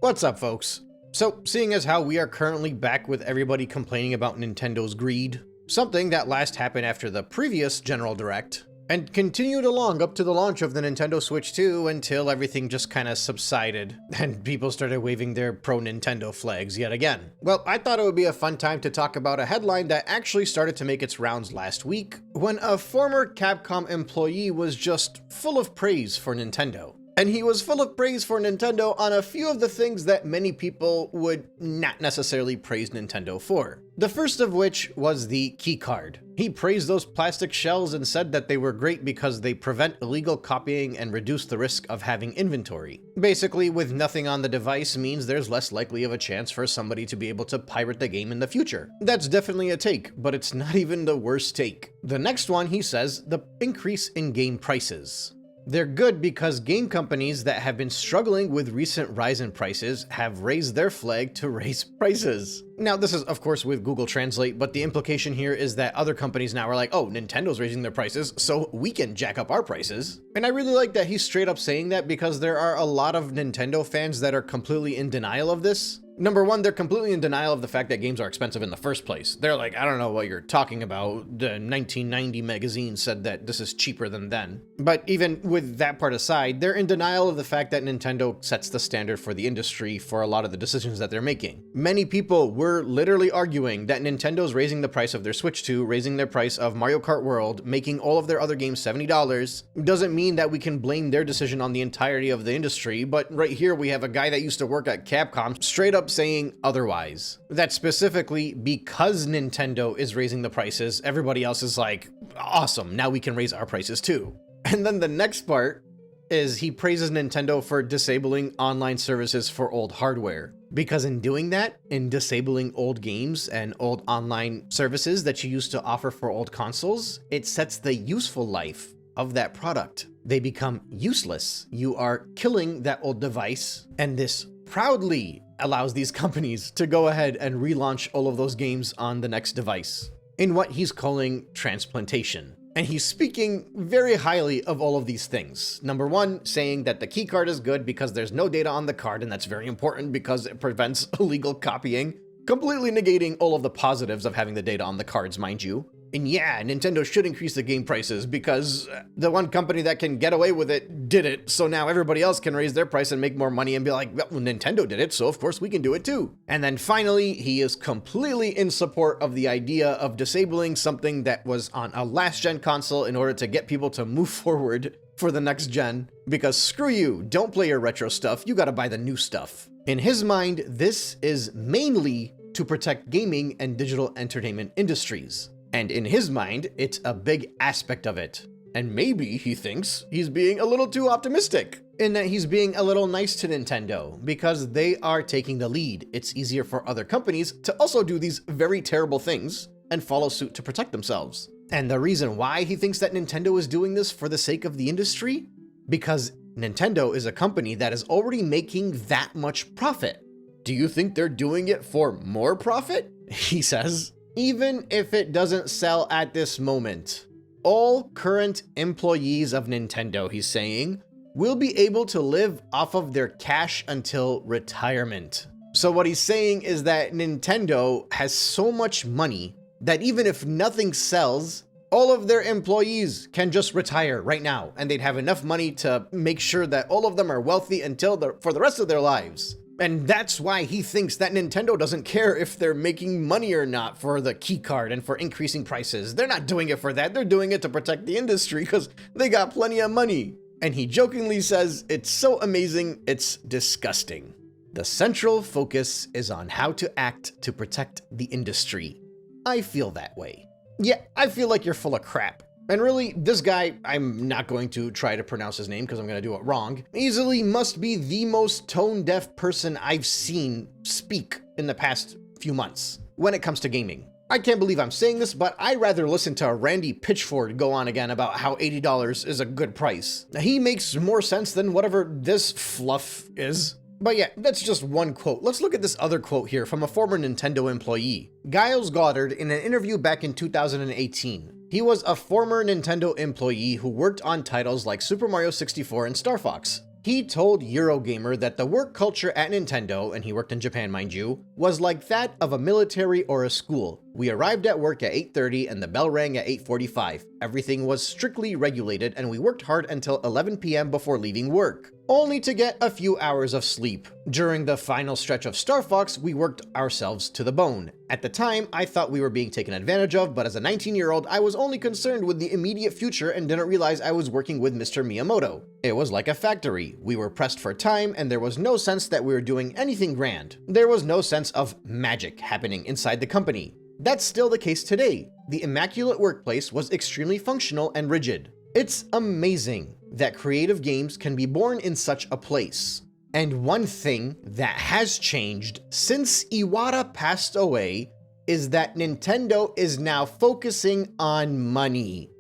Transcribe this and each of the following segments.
What's up, folks? So, seeing as how we are currently back with everybody complaining about Nintendo's greed, something that last happened after the previous General Direct, and continued along up to the launch of the Nintendo Switch 2 until everything just kinda subsided, and people started waving their pro-Nintendo flags yet again. Well, I thought it would be a fun time to talk about a headline that actually started to make its rounds last week, when a former Capcom employee was just full of praise for Nintendo. And he was full of praise for Nintendo on a few of the things that many people would not necessarily praise Nintendo for. The first of which was the keycard. He praised those plastic shells and said that they were great because they prevent illegal copying and reduce the risk of having inventory. Basically, with nothing on the device means there's less likely of a chance for somebody to be able to pirate the game in the future. That's definitely a take, but it's not even the worst take. The next one, he says, the increase in game prices. They're good because game companies that have been struggling with recent rise in prices have raised their flag to raise prices. Now, this is of course with Google Translate, but the implication here is that other companies now are like, oh, Nintendo's raising their prices, so we can jack up our prices. And I really like that he's straight up saying that because there are a lot of Nintendo fans that are completely in denial of this. Number one, they're completely in denial of the fact that games are expensive in the first place. They're like, I don't know what you're talking about. The 1990 magazine said that this is cheaper than then. But even with that part aside, they're in denial of the fact that Nintendo sets the standard for the industry for a lot of the decisions that they're making. Many people were literally arguing that Nintendo's raising the price of their Switch 2, raising their price of Mario Kart World, making all of their other games $70, doesn't mean that we can blame their decision on the entirety of the industry, but right here we have a guy that used to work at Capcom straight up saying otherwise. That specifically because Nintendo is raising the prices, everybody else is like, awesome, now we can raise our prices too. And then the next part is he praises Nintendo for disabling online services for old hardware. Because in doing that, in disabling old games and old online services that you used to offer for old consoles, it sets the useful life of that product. They become useless. You are killing that old device, and this proudly allows these companies to go ahead and relaunch all of those games on the next device in what he's calling transplantation. And he's speaking very highly of all of these things. Number one, saying that the keycard is good because there's no data on the card, and that's very important because it prevents illegal copying, completely negating all of the positives of having the data on the cards, mind you. And yeah, Nintendo should increase the game prices because the one company that can get away with it did it, so now everybody else can raise their price and make more money and be like, well, Nintendo did it, so of course we can do it too. And then finally, he is completely in support of the idea of disabling something that was on a last-gen console in order to get people to move forward for the next gen, because screw you, don't play your retro stuff, you gotta buy the new stuff. In his mind, this is mainly to protect gaming and digital entertainment industries. And in his mind, it's a big aspect of it. And maybe he thinks he's being a little too optimistic, in that he's being a little nice to Nintendo, because they are taking the lead. It's easier for other companies to also do these very terrible things and follow suit to protect themselves. And the reason why he thinks that Nintendo is doing this for the sake of the industry? Because Nintendo is a company that is already making that much profit. Do you think they're doing it for more profit? He says. Even if it doesn't sell at this moment, all current employees of Nintendo, he's saying, will be able to live off of their cash until retirement. So what he's saying is that Nintendo has so much money that even if nothing sells, all of their employees can just retire right now, and they'd have enough money to make sure that all of them are wealthy for the rest of their lives. And that's why he thinks that Nintendo doesn't care if they're making money or not for the keycard and for increasing prices. They're not doing it for that. They're doing it to protect the industry because they got plenty of money. And he jokingly says, it's so amazing, it's disgusting. The central focus is on how to act to protect the industry. I feel that way. Yeah, I feel like you're full of crap. And really, this guy, I'm not going to try to pronounce his name because I'm going to do it wrong, easily must be the most tone-deaf person I've seen speak in the past few months when it comes to gaming. I can't believe I'm saying this, but I'd rather listen to Randy Pitchford go on again about how $80 is a good price. He makes more sense than whatever this fluff is. But yeah, that's just one quote. Let's look at this other quote here from a former Nintendo employee. Giles Goddard in an interview back in 2018. He was a former Nintendo employee who worked on titles like Super Mario 64 and Star Fox. He told Eurogamer that the work culture at Nintendo, and he worked in Japan mind you, was like that of a military or a school. We arrived at work at 8:30 and the bell rang at 8:45. Everything was strictly regulated and we worked hard until 11 p.m. before leaving work, only to get a few hours of sleep. During the final stretch of Star Fox, we worked ourselves to the bone. At the time, I thought we were being taken advantage of, but as a 19-year-old, I was only concerned with the immediate future and didn't realize I was working with Mr. Miyamoto. It was like a factory. We were pressed for time and there was no sense that we were doing anything grand. There was no sense of magic happening inside the company. That's still the case today. The immaculate workplace was extremely functional and rigid. It's amazing that creative games can be born in such a place. And one thing that has changed since Iwata passed away is that Nintendo is now focusing on money.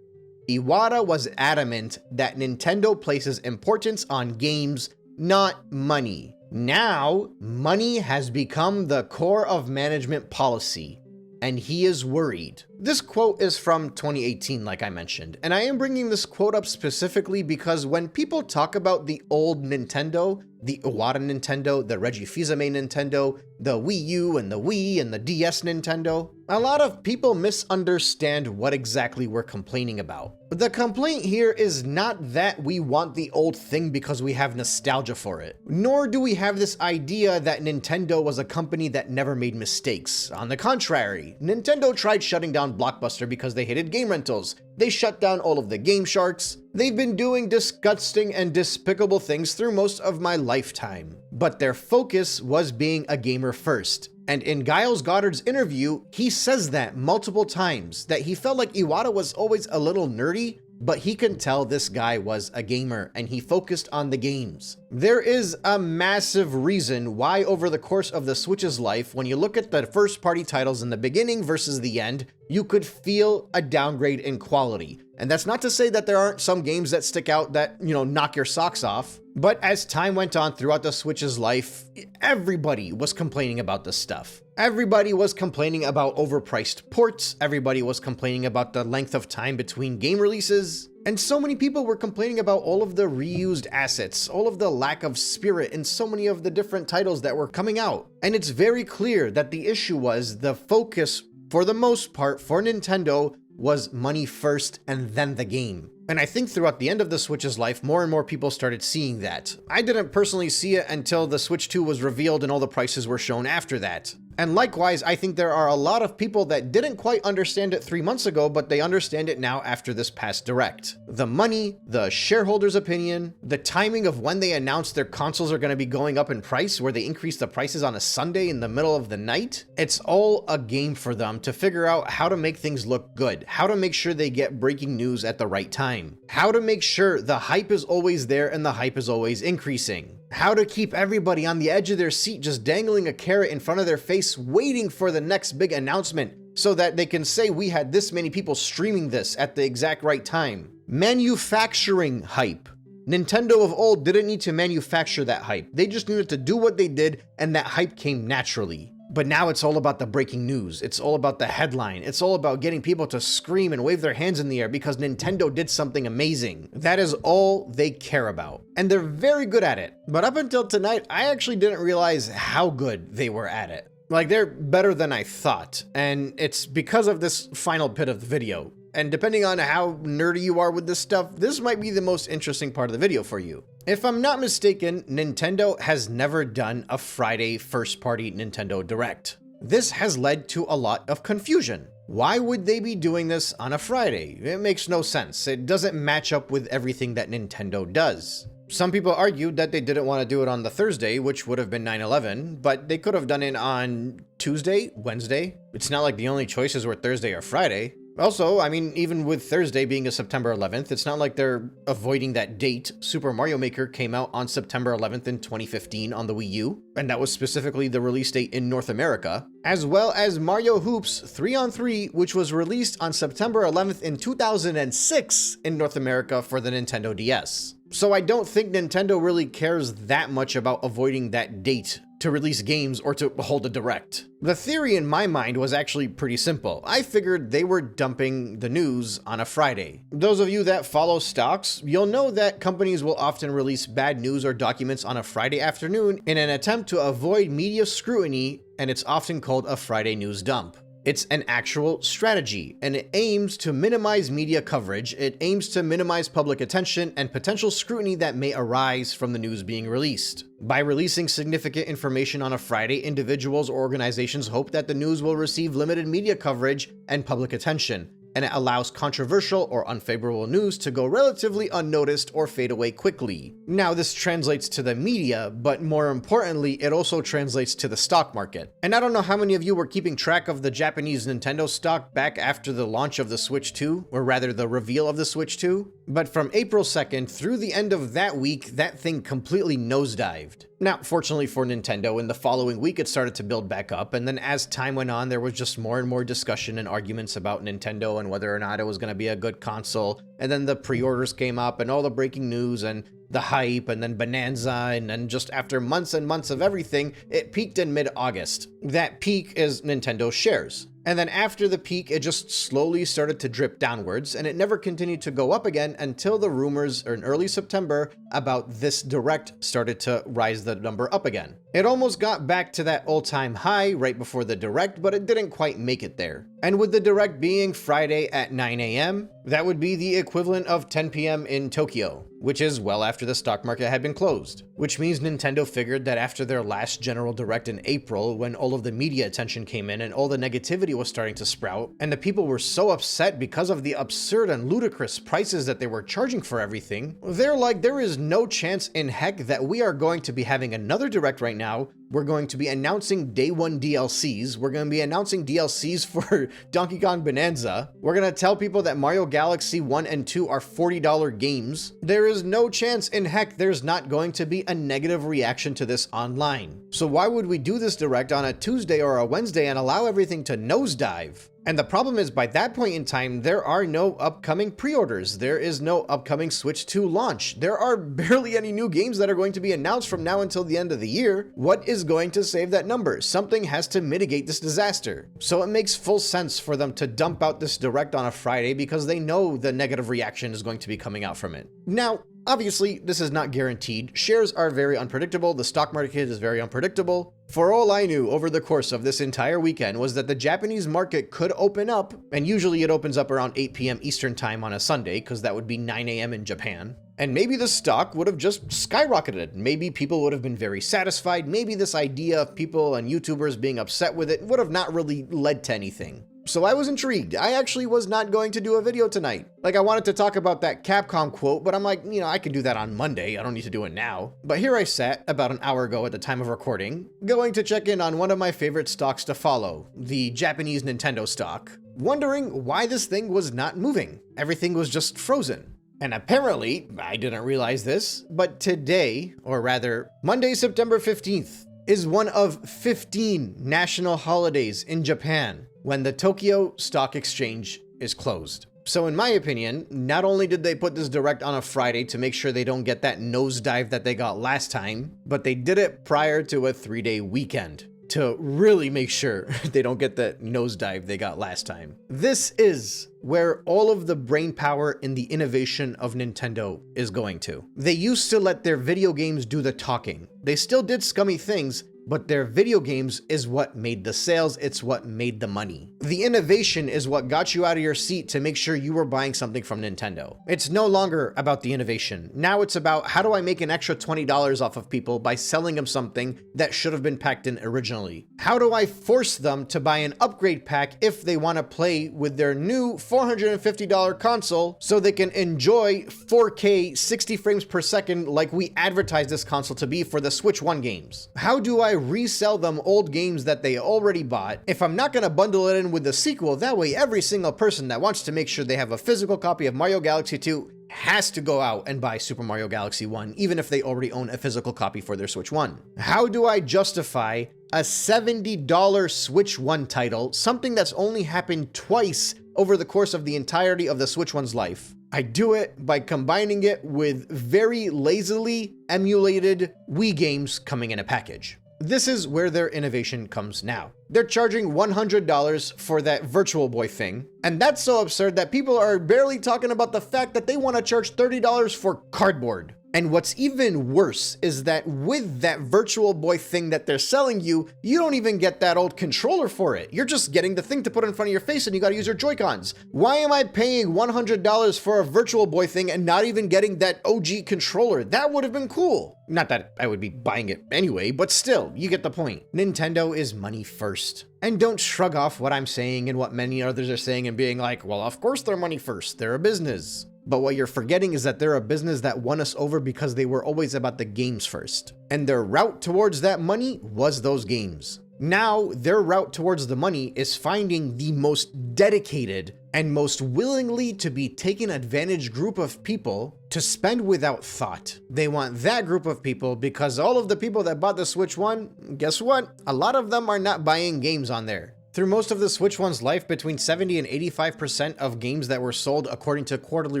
Iwata was adamant that Nintendo places importance on games, not money. Now, money has become the core of management policy, and he is worried. This quote is from 2018, like I mentioned, and I am bringing this quote up specifically because when people talk about the old Nintendo, the Iwata Nintendo, the Reggie Filsaime Nintendo, the Wii U and the Wii and the DS Nintendo, a lot of people misunderstand what exactly we're complaining about. The complaint here is not that we want the old thing because we have nostalgia for it, nor do we have this idea that Nintendo was a company that never made mistakes. On the contrary, Nintendo tried shutting down Blockbuster because they hated game rentals. They shut down all of the Game Sharks. They've been doing disgusting and despicable things through most of my lifetime. But their focus was being a gamer first. And in Giles Goddard's interview, he says that multiple times, that he felt like Iwata was always a little nerdy, but he can tell this guy was a gamer and he focused on the games. There is a massive reason why over the course of the Switch's life, when you look at the first party titles in the beginning versus the end, you could feel a downgrade in quality. And that's not to say that there aren't some games that stick out that, knock your socks off. But as time went on throughout the Switch's life, everybody was complaining about this stuff. Everybody was complaining about overpriced ports, everybody was complaining about the length of time between game releases, and so many people were complaining about all of the reused assets, all of the lack of spirit in so many of the different titles that were coming out. And it's very clear that the issue was the focus, for the most part, for Nintendo was money first and then the game. And I think throughout the end of the Switch's life, more and more people started seeing that. I didn't personally see it until the Switch 2 was revealed and all the prices were shown after that. And likewise, I think there are a lot of people that didn't quite understand it 3 months ago, but they understand it now after this past Direct. The money, the shareholders' opinion, the timing of when they announced their consoles are going to be going up in price, where they increase the prices on a Sunday in the middle of the night. It's all a game for them to figure out how to make things look good, how to make sure they get breaking news at the right time, how to make sure the hype is always there and the hype is always increasing, how to keep everybody on the edge of their seat just dangling a carrot in front of their face waiting for the next big announcement so that they can say we had this many people streaming this at the exact right time. Manufacturing hype. Nintendo of old didn't need to manufacture that hype. They just needed to do what they did and that hype came naturally. But now it's all about the breaking news. It's all about the headline. It's all about getting people to scream and wave their hands in the air because Nintendo did something amazing. That is all they care about. And they're very good at it. But up until tonight, I actually didn't realize how good they were at it. Like, they're better than I thought. And it's because of this final bit of the video. And depending on how nerdy you are with this stuff, this might be the most interesting part of the video for you. If I'm not mistaken, Nintendo has never done a Friday first-party Nintendo Direct. This has led to a lot of confusion. Why would they be doing this on a Friday? It makes no sense. It doesn't match up with everything that Nintendo does. Some people argued that they didn't want to do it on the Thursday, which would have been 9/11, but they could have done it on Tuesday, Wednesday. It's not like the only choices were Thursday or Friday. Also, I mean, even with Thursday being a September 11th, it's not like they're avoiding that date. Super Mario Maker came out on September 11th in 2015 on the Wii U, and that was specifically the release date in North America, as well as Mario Hoops 3-on-3, which was released on September 11th in 2006 in North America for the Nintendo DS. So I don't think Nintendo really cares that much about avoiding that date to release games or to hold a direct. The theory in my mind was actually pretty simple. I figured they were dumping the news on a Friday. Those of you that follow stocks, you'll know that companies will often release bad news or documents on a Friday afternoon in an attempt to avoid media scrutiny, and it's often called a Friday news dump. It's an actual strategy, and it aims to minimize media coverage, it aims to minimize public attention and potential scrutiny that may arise from the news being released. By releasing significant information on a Friday, individuals or organizations hope that the news will receive limited media coverage and public attention, and it allows controversial or unfavorable news to go relatively unnoticed or fade away quickly. Now, this translates to the media, but more importantly, it also translates to the stock market. And I don't know how many of you were keeping track of the Japanese Nintendo stock back after the launch of the Switch 2, or rather the reveal of the Switch 2, but from April 2nd through the end of that week, that thing completely nosedived. Now, fortunately for Nintendo, in the following week it started to build back up, and then as time went on, there was just more and more discussion and arguments about Nintendo and whether or not it was going to be a good console, and then the pre-orders came up and all the breaking news and the hype, and then Bananza, and then just after months and months of everything, it peaked in mid-August. That peak is Nintendo's shares. And then after the peak, it just slowly started to drip downwards, and it never continued to go up again until the rumors in early September about this direct started to rise the number up again. It almost got back to that all-time high right before the direct, but it didn't quite make it there. And with the direct being Friday at 9 a.m., that would be the equivalent of 10 p.m. in Tokyo, which is well after the stock market had been closed. Which means Nintendo figured that after their last general direct in April, when all of the media attention came in and all the negativity was starting to sprout, and the people were so upset because of the absurd and ludicrous prices that they were charging for everything, they're like, there is no chance in heck that we are going to be having another direct right now. We're going to be announcing day one DLCs. We're going to be announcing DLCs for Donkey Kong Bonanza. We're going to tell people that Mario Galaxy 1 and 2 are $40 games. There is no chance in heck there's not going to be a negative reaction to this online. So why would we do this direct on a Tuesday or a Wednesday and allow everything to nosedive? And the problem is, by that point in time, there are no upcoming pre-orders. There is no upcoming Switch 2 launch. There are barely any new games that are going to be announced from now until the end of the year. What is going to save that number? Something has to mitigate this disaster. So it makes full sense for them to dump out this direct on a Friday because they know the negative reaction is going to be coming out from it. Now, obviously, this is not guaranteed. Shares are very unpredictable. The stock market is very unpredictable. For all I knew over the course of this entire weekend was that the Japanese market could open up, and usually it opens up around 8 p.m. Eastern time on a Sunday, because that would be 9 a.m. in Japan. And maybe the stock would have just skyrocketed. Maybe people would have been very satisfied. Maybe this idea of people and YouTubers being upset with it would have not really led to anything. So I was intrigued. I actually was not going to do a video tonight. Like, I wanted to talk about that Capcom quote, but I'm like, I can do that on Monday. I don't need to do it now. But here I sat about an hour ago at the time of recording, going to check in on one of my favorite stocks to follow, the Japanese Nintendo stock, wondering why this thing was not moving. Everything was just frozen. And apparently, I didn't realize this, but today, or rather, Monday, September 15th, is one of 15 national holidays in Japan when the Tokyo Stock Exchange is closed. So in my opinion, not only did they put this direct on a Friday to make sure they don't get that nosedive that they got last time, but they did it prior to a 3-day weekend to really make sure they don't get the nosedive they got last time. This is where all of the brain power in the innovation of Nintendo is going to. They used to let their video games do the talking. They still did scummy things, but their video games is what made the sales, it's what made the money. The innovation is what got you out of your seat to make sure you were buying something from Nintendo. It's no longer about the innovation. Now it's about, how do I make an extra $20 off of people by selling them something that should have been packed in originally? How do I force them to buy an upgrade pack if they want to play with their new $450 console so they can enjoy 4K 60 frames per second like we advertised this console to be for the Switch 1 games? How do I resell them old games that they already bought if I'm not going to bundle it in with the sequel? That way every single person that wants to make sure they have a physical copy of Mario Galaxy 2 has to go out and buy Super Mario Galaxy 1, even if they already own a physical copy for their Switch 1. How do I justify a $70 Switch 1 title, something that's only happened twice over the course of the entirety of the Switch 1's life? I do it by combining it with very lazily emulated Wii games coming in a package. This is where their innovation comes now. They're charging $100 for that Virtual Boy thing, and that's so absurd that people are barely talking about the fact that they want to charge $30 for cardboard. And what's even worse is that with that Virtual Boy thing that they're selling you, you don't even get that old controller for it. You're just getting the thing to put in front of your face and you gotta use your Joy-Cons. Why am I paying $100 for a Virtual Boy thing and not even getting that OG controller? That would have been cool. Not that I would be buying it anyway, but still, you get the point. Nintendo is money first. And don't shrug off what I'm saying and what many others are saying and being like, well, of course they're money first. They're a business. But what you're forgetting is that they're a business that won us over because they were always about the games first. And their route towards that money was those games. Now, their route towards the money is finding the most dedicated and most willingly to be taken advantage group of people to spend without thought. They want that group of people because all of the people that bought the Switch 1, guess what? A lot of them are not buying games on there. Through most of the Switch 1's life, between 70 and 85% of games that were sold according to quarterly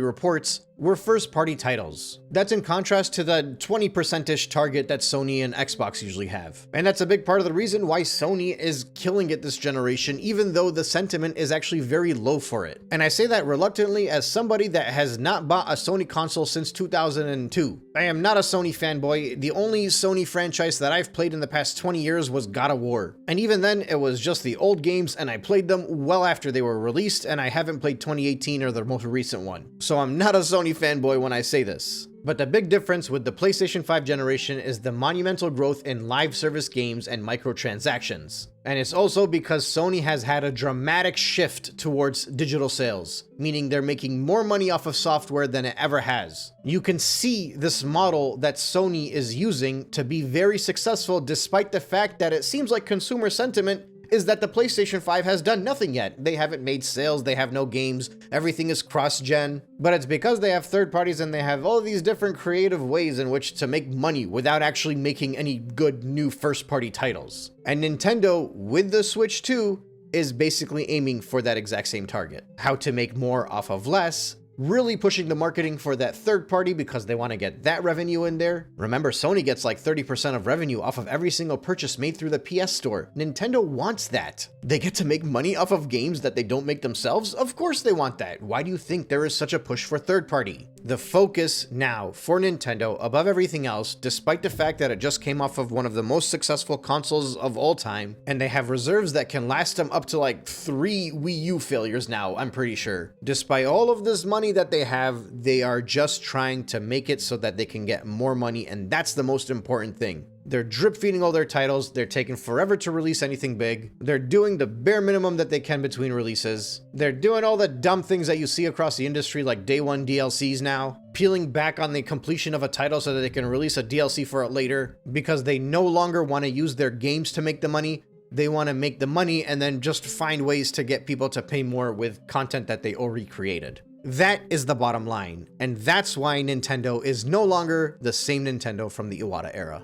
reports were first-party titles. That's in contrast to the 20%-ish target that Sony and Xbox usually have. And that's a big part of the reason why Sony is killing it this generation, even though the sentiment is actually very low for it. And I say that reluctantly as somebody that has not bought a Sony console since 2002. I am not a Sony fanboy. The only Sony franchise that I've played in the past 20 years was God of War. And even then, it was just the old games, and I played them well after they were released, and I haven't played 2018 or the most recent one. So I'm not a Sony fanboy when I say this. But the big difference with the PlayStation 5 generation is the monumental growth in live service games and microtransactions. And it's also because Sony has had a dramatic shift towards digital sales, meaning they're making more money off of software than it ever has. You can see this model that Sony is using to be very successful, despite the fact that it seems like consumer sentiment is that the PlayStation 5 has done nothing yet. They haven't made sales, they have no games, everything is cross-gen. But it's because they have third parties and they have all these different creative ways in which to make money without actually making any good new first-party titles. And Nintendo, with the Switch 2, is basically aiming for that exact same target. How to make more off of less, really pushing the marketing for that third party because they want to get that revenue in there. Remember, Sony gets like 30% of revenue off of every single purchase made through the PS Store. Nintendo wants that. They get to make money off of games that they don't make themselves? Of course they want that. Why do you think there is such a push for third party? The focus now for Nintendo, above everything else, despite the fact that it just came off of one of the most successful consoles of all time, and they have reserves that can last them up to like 3 Wii U failures now, I'm pretty sure. Despite all of this money that they have, they are just trying to make it so that they can get more money, and that's the most important thing. They're drip feeding all their titles, they're taking forever to release anything big, they're doing the bare minimum that they can between releases, they're doing all the dumb things that you see across the industry like day one DLCs now, peeling back on the completion of a title so that they can release a DLC for it later, because they no longer want to use their games to make the money. They want to make the money and then just find ways to get people to pay more with content that they already created. That is the bottom line, and that's why Nintendo is no longer the same Nintendo from the Iwata era.